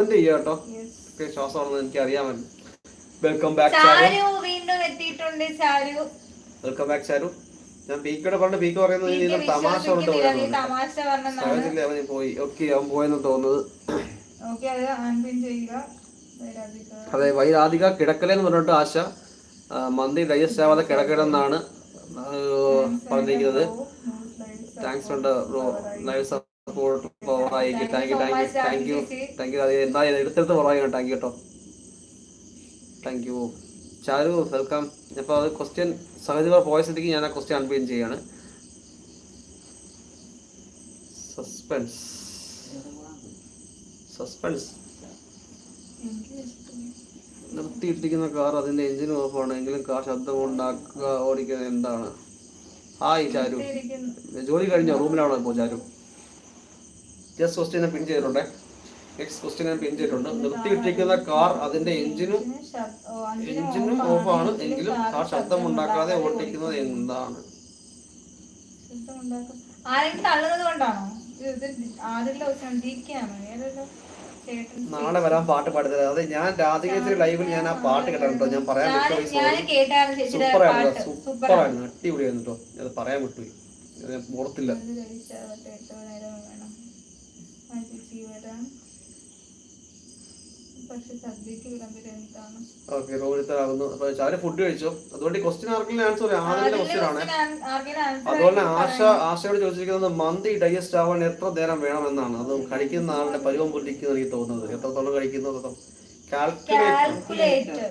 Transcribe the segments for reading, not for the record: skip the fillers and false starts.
കേട്ടോ. ശ്വാസമാണെന്ന് എനിക്ക് അറിയാമല്ലോ. വെൽക്കം ബാക്ക് വെൽക്കം ബാക്ക് ചാരു. ഞാൻ പീക്കോടെ പണ്ട് പീക്ക് പറയുന്നത് തമാശ കൊണ്ട് അവന് പോയി. ഓക്കെ, അവൻ പോയെന്ന് തോന്നുന്നത്. അതെ, വൈരാധിക കിടക്കലെന്ന് പറഞ്ഞിട്ട് ആശ മന്തി ഡൈജസ്റ്റ് ആവാതെ കിടക്കലെന്നാണ് പറഞ്ഞിരിക്കുന്നത്. താങ്ക്സ് ഉണ്ട് ബ്രോ. ലൈവ് സപ്പോർട്ട് പവറായി. Thank you. അത് എന്തായാലും എടുത്തെടുത്ത് പവറായി. താങ്ക് യു കേട്ടോ. Thank you Charu, welcome. അപ്പോൾ അത് ക്വസ്റ്റ്യൻ സഹജ പോയ സ്ഥിതിക്ക് ഞാൻ ആ ക്വസ്റ്റ്യൻ അൺപിൻ ചെയ്യാണ്. സസ്പെൻസ് നിർത്തിയിട്ടിരിക്കുന്ന കാർ അതിന്റെ എഞ്ചിൻ ഓഫാണ് എങ്കിലും കാർ ശബ്ദം ഉണ്ടാക്കുക ഓടിക്കുന്നത് എന്താണ്? ഹായ് ചാരു, ജോലി കഴിഞ്ഞോ? റൂമിലാണോ ഇപ്പോൾ ചാരു? ജസ്റ്റ് ക്വസ്റ്റ്യൻ പിൻ ചെയ്തിട്ടുണ്ടേ. നെക്സ്റ്റ് ക്വസ്റ്റ്യൻ ഞാൻ പിൻ ചെയ്തിട്ടുണ്ട്. നിർത്തിയിട്ടിരിക്കുന്ന കാർ അതിന്റെ എഞ്ചിനും ഓഫാണ് എങ്കിലും കാർ ശബ്ദം ഉണ്ടാക്കാതെ ഓടിക്കുന്നത് എന്താണ്? നാളെ വരാൻ പാട്ട് പാടുന്നത്. അത് ഞാൻ രാധിക ലൈവിൽ ഞാൻ ആ പാട്ട് കേട്ടോ. ഞാൻ പറയാൻ വിട്ടുപോയി. സൂപ്പറായിരുന്നു, അടിപൊളിയായിരുന്നു കേട്ടോ. അത് പറയാൻ വിട്ടുപോയി, ഓർത്തില്ല. ഓക്കെ, റോഹിത്താകുന്നു. ചാര് ഫുഡ് കഴിച്ചോ? അതുകൊണ്ട് ക്വസ്റ്റ്യൻ ആർക്കെങ്കിലും ആൻസർ ആദ്യത്തെ ക്വസ്റ്റ്യൻ ആണ്. അതുപോലെ ആശയോട് ചോദിച്ചിരിക്കുന്നത് മന്തി ഡൈജസ്റ്റ് ആവാൻ എത്ര നേരം വേണമെന്നാണ്. അത് കഴിക്കുന്ന ആളുടെ പരുവം പൊട്ടിക്കുന്ന എനിക്ക് തോന്നുന്നത്. എത്രത്തോളം കഴിക്കുന്നത് കാൽക്കുലേറ്റ്.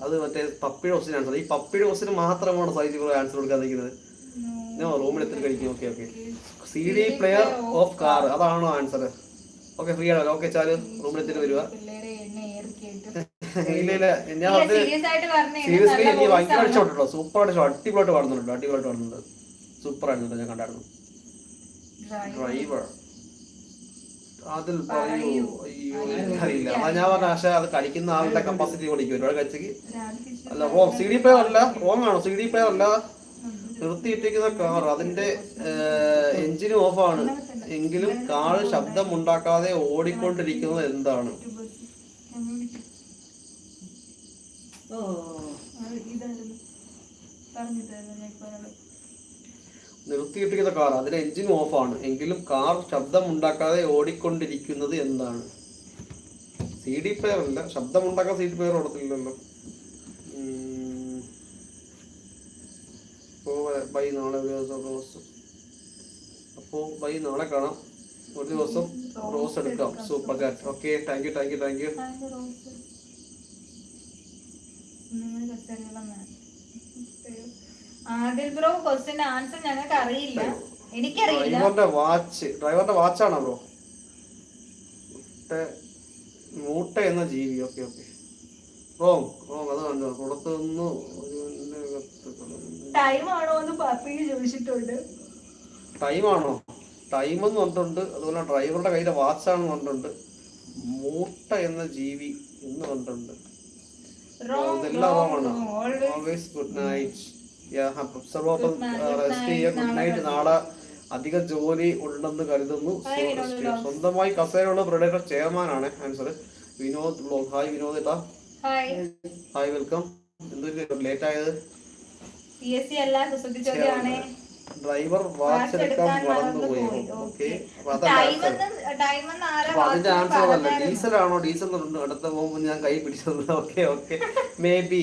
അത് മറ്റേ പപ്പിയുടെ ക്വസ്റ്റ്യൻ ആൻസർ. ഈ പപ്പിയുടെ ക്വസ്റ്റ്യൻ മാത്രമാണ് സൈറ്റിൽ ആൻസർ കൊടുക്കാൻ നിൽക്കുന്നത്. ഞാൻ റൂമിലെത്തി കഴിക്കും. Okay okay. CD player of car, അതാണോ ആൻസർ? ഓക്കെ, ഫ്രീ ആണ്. ഓക്കെ ചാല്, റൂമിലെത്തിട്ട് വരിക. ഇല്ല, ഞാൻ സീരിയസ്ലി എനിക്ക് ഭയങ്കര ഇഷ്ടപ്പെട്ടോ. സൂപ്പറായിട്ട് അടിപൊളിയായിട്ട് പാടുന്നുണ്ട്. സൂപ്പർ ആയിരുന്നു, ഞാൻ കണ്ടായിരുന്നു. ഡ്രൈവർ അതിൽ പറയൂ. അയ്യോ, എനിക്കറിയില്ല. അതാ ഞാൻ പറഞ്ഞ ആശ, അത് കഴിക്കുന്ന ആളുടെ കപ്പാസിറ്റി ഓടിക്കും. ഒരുപാട് കഴിച്ചെങ്കിൽ അല്ല. റോങ്. CD പ്ലെയർ അല്ല. റോങ് ആണോ? CD പ്ലെയർ അല്ല. നിർത്തിയിട്ടിരിക്കുന്ന കാർ അതിന്റെ എഞ്ചിനും ഓഫാണ് എങ്കിലും കാർ ശബ്ദം ഉണ്ടാക്കാതെ ഓടിക്കൊണ്ടിരിക്കുന്നത് എന്താണ്? നിർത്തിയിട്ടിരിക്കുന്ന കാർ അതിന്റെ എഞ്ചിൻ ഓഫാണ് എങ്കിലും കാർ ശബ്ദം ഉണ്ടാക്കാതെ ഓടിക്കൊണ്ടിരിക്കുന്നത് എന്താണ്? CD പ്ലെയർ അല്ല. ശബ്ദം ഉണ്ടാക്കാൻ CD പ്ലെയർ ഓടത്തില്ലല്ലോ. ബൈ, നാളെ ഒരു ദിവസം റോസ്. അപ്പോൾ ബൈ, നാളെ കാണാം. ഒരു ദിവസം റോസ് എടുക്കാം. Super chat. Okay, thank you. ഡ്രൈവറിന്റെ വാച്ചാണോ ബ്രോ? മൂട്ട എന്ന ജീവി. ഓക്കെ. റോങ്. അത് കണ്ടോ? പുറത്തുനിന്ന് ടൈമാണോ? ടൈമെന്ന് പറഞ്ഞിട്ടുണ്ട്. അതുപോലെ ഡ്രൈവറുടെ കയ്യിലെ വാച്ചാണെന്ന് പറഞ്ഞിട്ടുണ്ട്. മൂട്ട എന്ന ജീവി എന്ന് പറഞ്ഞിട്ടുണ്ട്. ഇതെല്ലാം റോങ്ങാണ്. Always good night. Good night. നാളെ അധിക ജോലി ഉണ്ടെന്ന് കരുതുന്നു. സ്വന്തമായി കസേരയുള്ള പ്രൊഡക്ടർ ചെയർമാൻ ആണ് answer. Vinod blog. Hi Vinod ഏട്ടാ. Hi, welcome. എന്തൊരു ലേറ്റ് ആയത്? ഡ്രൈവർ വാച്ച് എടുക്കാൻ മറന്നുപോയി. ഓക്കെ, അതിന്റെ ആൻസർ അതല്ല. ഡീസലാണോ? ഡീസൽ അടുത്ത പോകുമ്പോൾ ഞാൻ കൈ പിടിച്ചത്. Okay, may be.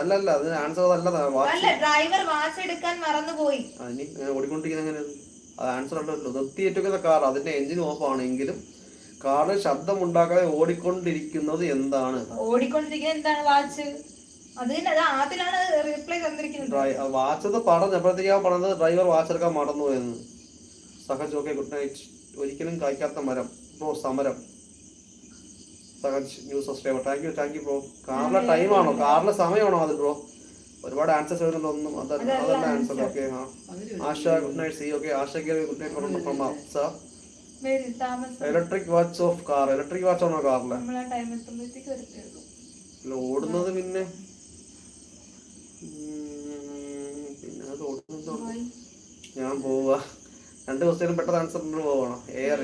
അല്ലല്ല, അതിന് ആൻസർ അതല്ല. ഓടിക്കൊണ്ടിരിക്കുന്ന എങ്ങനെ? അത് ആൻസർ അല്ലല്ലോ. നിർത്തിയേറ്റുന്ന കാർ അതിന്റെ എഞ്ചിൻ ഓഫ് ആണെങ്കിലും കാറിന് ശബ്ദം ഉണ്ടാക്കാതെ ഓടിക്കൊണ്ടിരിക്കുന്നത് എന്താണ്? വാച്ചത് പറഞ്ഞപ്പോഴത്തേക്കാ പറഞ്ഞത് ഡ്രൈവർ വാച്ചെടുക്കാൻ മറന്നു എന്ന്. സഹജ്. Okay, good night. ഒരിക്കലും കായ്ക്കാത്ത മരം ബ്രോ. സമരം. Sahaj new subscriber. Thank you bro. കാറിലെ ടൈമാണോ? കാറിലെ സമയമാണോ അത് ബ്രോ? ഒരുപാട് ആൻസേഴ്സ് വരുന്നുണ്ടൊന്നും. അതല്ല answer. Okay. Asha, good night. See. Okay, ആശയ്ക്ക് good night from Apsa. Electric watch of car. Electric watch ആണോ കാറിലെ? ഓടുന്നത് പിന്നെ അത് ഓടുന്നത്. ഞാൻ പോവാ. 2 ക്വസ്റ്റ്യനും പെട്ടെന്ന് ആൻസർ പോവാണ്. എയർ